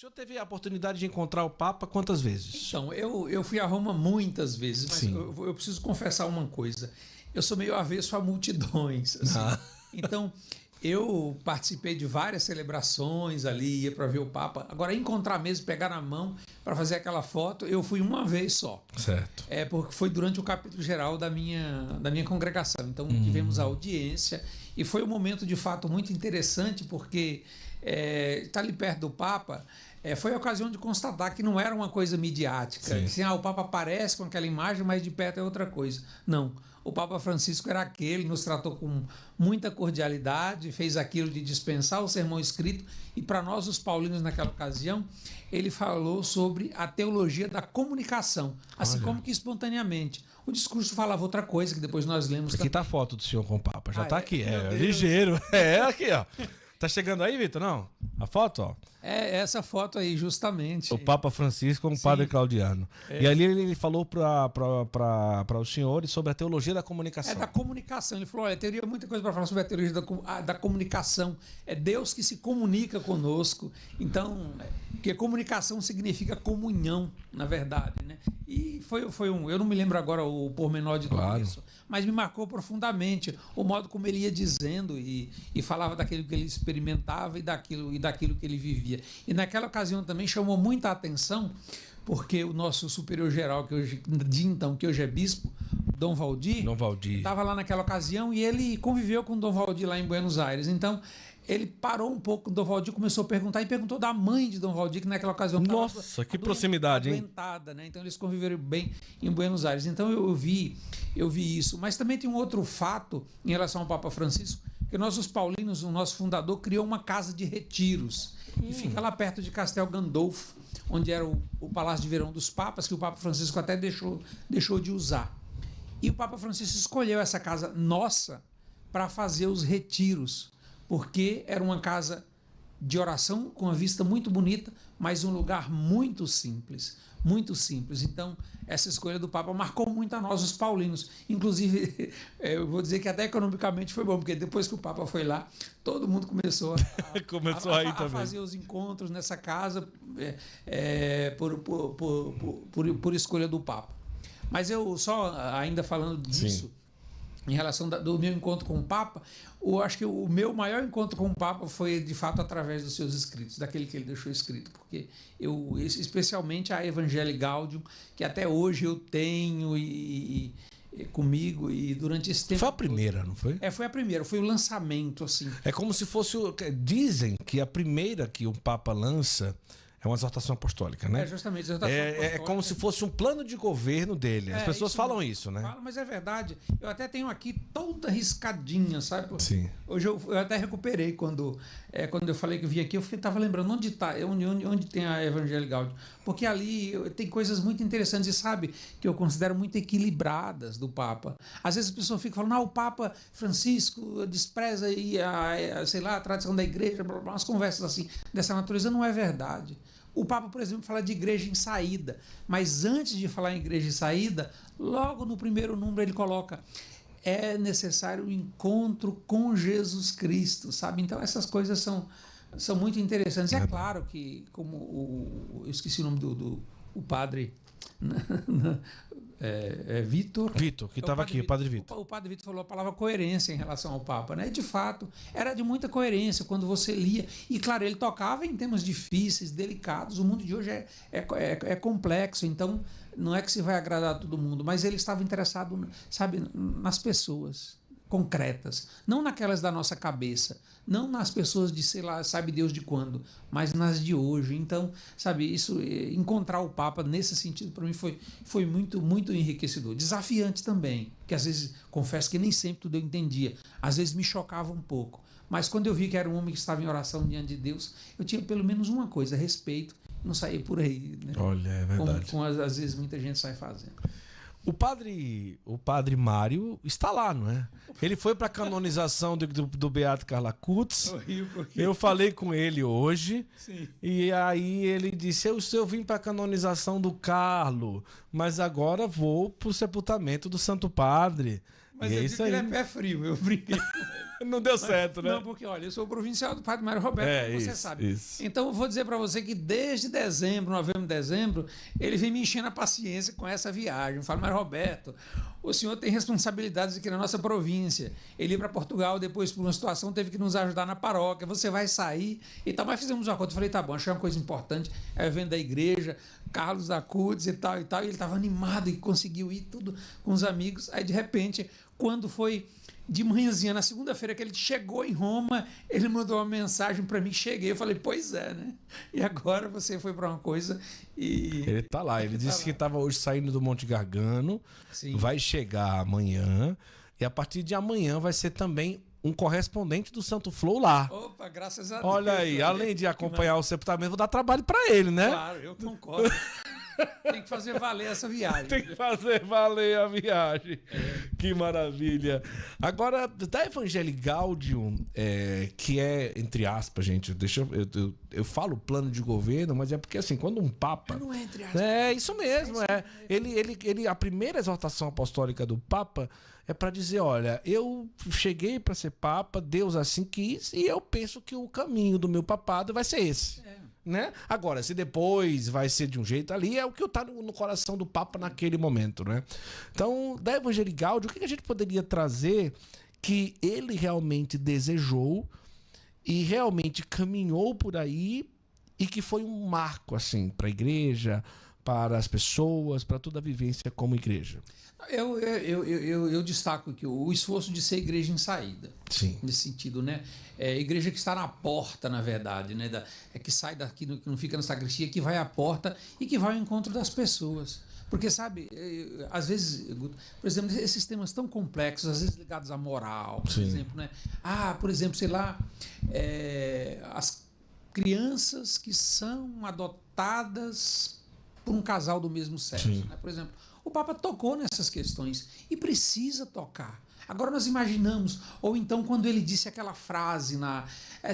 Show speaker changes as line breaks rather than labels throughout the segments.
senhor teve a oportunidade de encontrar o Papa quantas vezes?
Então, eu fui a Roma muitas vezes, mas
Sim.
eu preciso confessar uma coisa. Eu sou meio avesso a multidões. Assim. Então, eu participei de várias celebrações ali, ia para ver o Papa. Agora, encontrar mesmo, pegar na mão para fazer aquela foto, eu fui uma vez só.
Certo.
Porque foi durante o capítulo geral da minha congregação. Então, tivemos a audiência e foi um momento, de fato, muito interessante, porque estar ali perto do Papa foi a ocasião de constatar que não era uma coisa midiática. Assim, o Papa aparece com aquela imagem, mas de perto é outra coisa. Não. O Papa Francisco era aquele, nos tratou com muita cordialidade, fez aquilo de dispensar o sermão escrito, e para nós, os paulinos, naquela ocasião, ele falou sobre a teologia da comunicação, assim como que espontaneamente. O discurso falava outra coisa, que depois nós lemos.
Aqui está a foto do senhor com o Papa, já está aqui,
Meu
ligeiro. Aqui, ó. Tá chegando aí, Vitor? Não? A foto, ó.
Essa foto aí, justamente.
O Papa Francisco com o Padre Claudiano. E ali ele falou para os senhores sobre a teologia da comunicação.
Da comunicação. Ele falou, teria muita coisa para falar sobre a teologia da comunicação. É Deus que se comunica conosco. Então, porque comunicação significa comunhão, na verdade, né? E foi um... Eu não me lembro agora o pormenor de tudo isso, mas me marcou profundamente o modo como ele ia dizendo e falava daquilo que ele experimentava e daquilo que ele vivia. E naquela ocasião também chamou muita atenção, porque o nosso superior geral, que hoje é bispo, Dom Valdir, estava lá naquela ocasião e ele conviveu com o Dom Valdir lá em Buenos Aires. Então, ele parou um pouco, o Dom Valdir começou a perguntar e perguntou da mãe de Dom Valdir, que naquela ocasião
Nossa, que proximidade, hein?
Adoentada, né? Então eles conviveram bem em Buenos Aires. Então eu vi isso. Mas também tem um outro fato em relação ao Papa Francisco, que nós, os paulinos, o nosso fundador, criou uma casa de retiros. E fica lá perto de Castel Gandolfo, onde era o Palácio de Verão dos Papas, que o Papa Francisco até deixou de usar. E o Papa Francisco escolheu essa casa nossa para fazer os retiros, porque era uma casa de oração com uma vista muito bonita, mas um lugar muito simples, muito simples. Então, essa escolha do Papa marcou muito a nós, os paulinos. Inclusive, eu vou dizer que até economicamente foi bom, porque depois que o Papa foi lá, todo mundo começou a fazer os encontros nessa casa por escolha do Papa. Mas eu só, ainda falando disso, em relação do meu encontro com o Papa, eu acho que o meu maior encontro com o Papa foi, de fato, através dos seus escritos, daquele que ele deixou escrito, porque especialmente a Evangelii Gaudium, que até hoje eu tenho comigo, e durante esse tempo...
Foi a primeira, não foi?
Foi a primeira, foi o lançamento, assim.
É como se fosse... Dizem que a primeira que um Papa lança é uma exortação apostólica, né?
Justamente, exortação apostólica.
É como se fosse um plano de governo dele. As pessoas falam isso, né?
Falam, mas é verdade. Eu até tenho aqui toda riscadinha, sabe?
Sim.
Hoje eu até recuperei quando eu falei que eu vim aqui, eu estava lembrando onde está, onde tem a Evangelii Gaudium. Porque ali tem coisas muito interessantes e, sabe, que eu considero muito equilibradas do Papa. Às vezes a pessoa fica falando, o Papa Francisco despreza a tradição da igreja, blá, blá, umas conversas assim, dessa natureza. Não é verdade. O Papa, por exemplo, fala de igreja em saída, mas antes de falar em igreja em saída, logo no primeiro número ele coloca: é necessário o encontro com Jesus Cristo, sabe? Então essas coisas são muito interessantes. E é claro que, como eu esqueci o nome do padre... Vitor, que estava aqui, o Padre Vitor. O Padre Vitor falou a palavra coerência em relação ao Papa, né? E de fato, era de muita coerência quando você lia. E claro, ele tocava em temas difíceis, delicados. O mundo de hoje é complexo, então não é que se vai agradar a todo mundo, mas ele estava interessado, sabe, nas pessoas concretas, não naquelas da nossa cabeça, não nas pessoas de, sei lá, sabe Deus de quando, mas nas de hoje. Então, sabe, isso, encontrar o Papa nesse sentido para mim foi muito, muito enriquecedor. Desafiante também, que às vezes, confesso que nem sempre tudo eu entendia, às vezes me chocava um pouco, mas quando eu vi que era um homem que estava em oração diante de Deus, eu tinha pelo menos uma coisa: respeito, não sair por aí, né?
Olha, é verdade.
Como às vezes muita gente sai fazendo.
O padre Mário está lá, não é? Ele foi para a canonização do Beato Carla Cutz. Eu falei com ele hoje.
Sim.
E aí ele disse: eu vim para a canonização do Carlo, mas agora vou para o sepultamento do Santo Padre.
Mas
e
eu
é
disse
isso
que
aí.
ele é pé frio, eu brinquei com ele.
Não deu certo, né?
Não, porque, olha, eu sou provincial do Padre Mário Roberto, como você sabe.
Isso.
Então, eu vou dizer para você que desde dezembro, novembro, dezembro, ele vem me enchendo a paciência com essa viagem. Eu falo, Mário Roberto, o senhor tem responsabilidades aqui na nossa província. Ele ia para Portugal, depois, por uma situação, teve que nos ajudar na paróquia. Você vai sair e tal. Mas fizemos um acordo. Eu falei, tá bom, achei uma coisa importante. É o evento da igreja, Carlos Acutis e tal e tal. E ele estava animado e conseguiu ir tudo com os amigos. Aí, de repente, quando foi de manhãzinha, na segunda-feira que ele chegou em Roma, ele mandou uma mensagem para mim, cheguei, eu falei, pois é, né? E agora você foi para uma coisa e...
Ele tá lá, ele disse que estava hoje saindo do Monte Gargano,
Sim.
vai chegar amanhã, e a partir de amanhã vai ser também um correspondente do Santo Flow lá.
Opa, graças a Deus.
Olha aí, além de acompanhar o sepultamento, vou dar trabalho para ele, né?
Claro, eu concordo. Tem que fazer valer essa viagem.
Tem que fazer valer a viagem. Que maravilha. Agora, da Evangelii Gaudium, que é, entre aspas, gente, eu falo plano de governo, mas é porque assim, quando um Papa...
Não é entre aspas.
É isso mesmo, a primeira exortação apostólica do Papa é para dizer, olha, eu cheguei para ser Papa, Deus assim quis, e eu penso que o caminho do meu papado vai ser esse. Né? Agora, se depois vai ser de um jeito ali, é o que está no coração do Papa naquele momento, né? Então, da Evangelii Gaudium, o que a gente poderia trazer que ele realmente desejou e realmente caminhou por aí e que foi um marco, assim, para a igreja, para as pessoas, para toda a vivência como igreja?
Eu destaco aqui o esforço de ser igreja em saída.
Sim.
Nesse sentido, né? Igreja que está na porta, na verdade, né? Que sai daqui, que não fica na sacristia, que vai à porta e que vai ao encontro das pessoas. Porque, sabe, às vezes, por exemplo, esses temas tão complexos, às vezes ligados à moral, por exemplo, né? Por exemplo, sei lá, as crianças que são adotadas por um casal do mesmo sexo, né? Por exemplo, o Papa tocou nessas questões e precisa tocar. Agora nós imaginamos, ou então quando ele disse aquela frase,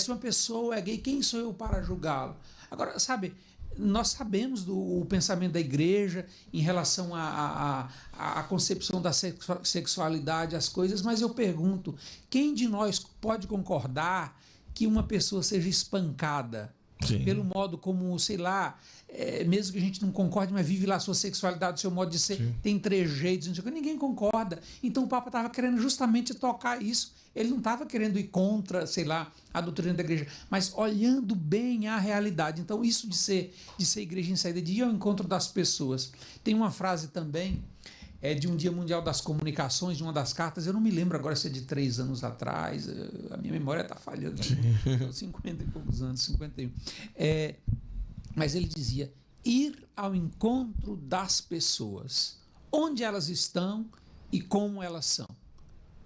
se uma pessoa é gay, quem sou eu para julgá-lo? Agora, sabe, nós sabemos do pensamento da igreja em relação à concepção da sexualidade, as coisas, mas eu pergunto, quem de nós pode concordar que uma pessoa seja espancada pelo modo como, sei lá, mesmo que a gente não concorde, mas vive lá a sua sexualidade, o seu modo de ser, tem trejeitos, não sei o que, ninguém concorda. Então o Papa estava querendo justamente tocar isso. Ele não estava querendo ir contra, sei lá, a doutrina da igreja, mas olhando bem a realidade. Então isso de ser igreja em saída, de ir ao encontro das pessoas. Tem uma frase também de um Dia Mundial das Comunicações, de uma das cartas, eu não me lembro agora se é de 3 anos atrás, a minha memória está falhando, 50 e poucos anos, 51. Mas ele dizia, ir ao encontro das pessoas, onde elas estão e como elas são.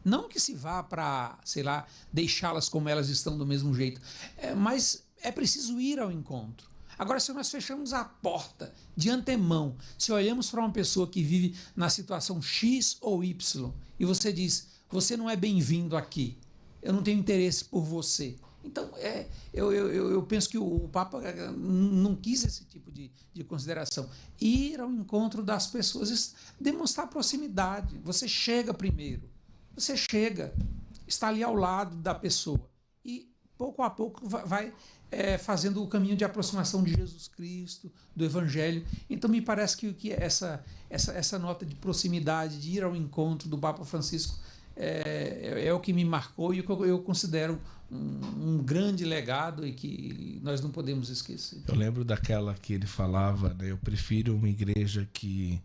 Não que se vá para, sei lá, deixá-las como elas estão do mesmo jeito, mas é preciso ir ao encontro. Agora, se nós fechamos a porta de antemão, se olhamos para uma pessoa que vive na situação X ou Y, e você diz, você não é bem-vindo aqui, eu não tenho interesse por você. Então, eu penso que o Papa não quis esse tipo de consideração. Ir ao encontro das pessoas, demonstrar proximidade. Você chega primeiro, você chega, está ali ao lado da pessoa e, pouco a pouco, vai fazendo o caminho de aproximação de Jesus Cristo, do Evangelho. Então, me parece que essa nota de proximidade, de ir ao encontro do Papa Francisco, é o que me marcou e o que eu considero um grande legado e que nós não podemos esquecer.
Eu lembro daquela que ele falava, né? Eu prefiro uma igreja que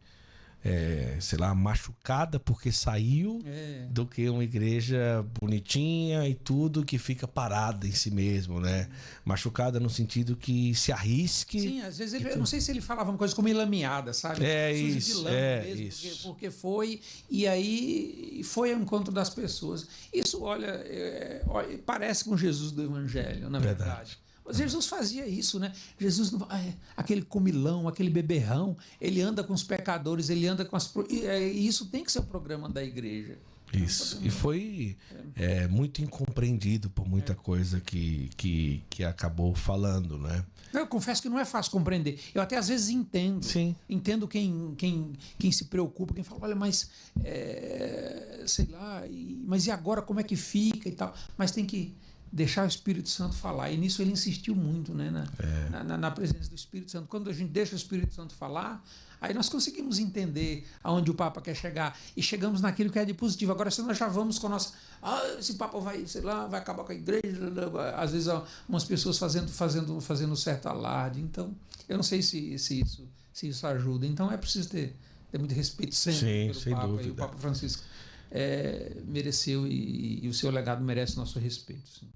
sei lá, machucada porque saiu, do que uma igreja bonitinha e tudo que fica parada em si mesmo, né? Machucada no sentido que se arrisque.
Sim, às vezes eu não sei se ele falava uma coisa como enlameada, sabe?
Isso,
mesmo, porque foi, e aí foi ao encontro das pessoas. Isso, olha, parece com Jesus do Evangelho, na verdade. Mas Jesus fazia isso, né? Jesus, aquele comilão, aquele beberrão, ele anda com os pecadores, ele anda com e isso tem que ser o programa da igreja.
Isso. E foi muito incompreendido por muita coisa que acabou falando, né?
Eu confesso que não é fácil compreender. Eu até às vezes entendo.
Sim.
Entendo quem se preocupa, quem fala, olha, mas sei lá, mas e agora como é que fica e tal? Mas tem que deixar o Espírito Santo falar. E nisso ele insistiu muito, né, na presença do Espírito Santo. Quando a gente deixa o Espírito Santo falar, aí nós conseguimos entender aonde o Papa quer chegar e chegamos naquilo que é de positivo. Agora, se nós já vamos com a nossa... esse Papa vai, sei lá, vai acabar com a igreja. Às vezes, umas pessoas fazendo certo alarde. Então, eu não sei se isso ajuda. Então, é preciso ter muito respeito sempre pelo Papa.
Dúvida.
E o Papa Francisco mereceu e o seu legado merece nosso respeito. Sim.